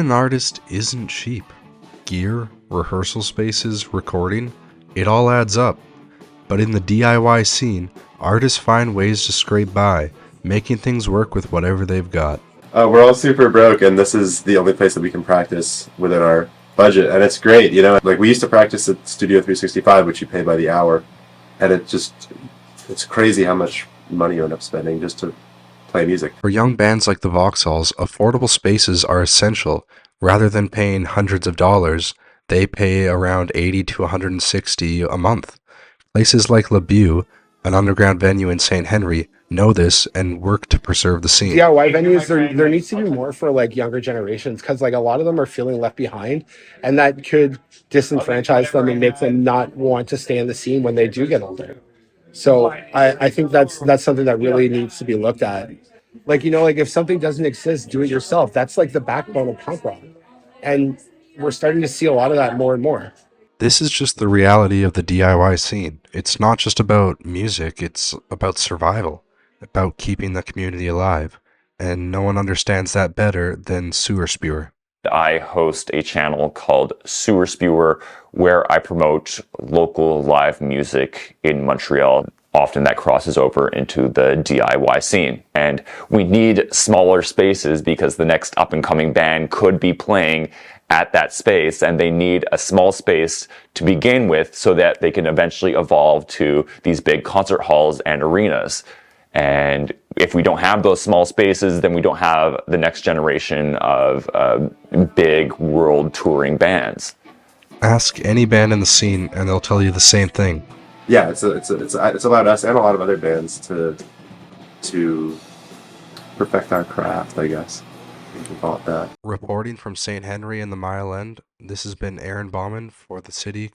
an artist isn't cheap. Gear, rehearsal spaces, recording, it all adds up. But in the DIY scene, artists find ways to scrape by, making things work with whatever they've got. We're all super broke, and this is the only place that we can practice within our budget, and it's great, you know? Like, we used to practice at Studio 365, which you pay by the hour, and it's crazy how much money you end up spending just to play music. For young bands like the Vauxhalls, affordable spaces are essential. Rather than paying hundreds of dollars, they pay around $80 to $160 a month. Places like Le Beau, an underground venue in St. Henry, know this and work to preserve the scene. DIY venues, there needs to be more for like younger generations, because like a lot of them are feeling left behind, and that could disenfranchise them and make them not want to stay in the scene when they do get older. So I think that's something that really needs to be looked at. Like, you know, like if something doesn't exist, do it yourself. That's like the backbone of punk rock. And we're starting to see a lot of that more and more. This is just the reality of the DIY scene. It's not just about music, it's about survival, about keeping the community alive. And no one understands that better than Sewer Spewer. I host a channel called Sewer Spewer where I promote local live music in Montreal. Often that crosses over into the DIY scene. And we need smaller spaces because the next up-and-coming band could be playing at that space, and they need a small space to begin with so that they can eventually evolve to these big concert halls and arenas. And if we don't have those small spaces, then we don't have the next generation of big world touring bands. Ask any band in the scene and they'll tell you the same thing. Yeah, it's allowed us and a lot of other bands to perfect our craft, I guess. You can call it that. Reporting from St. Henry and the Mile End, this has been Aaron Bauman for the City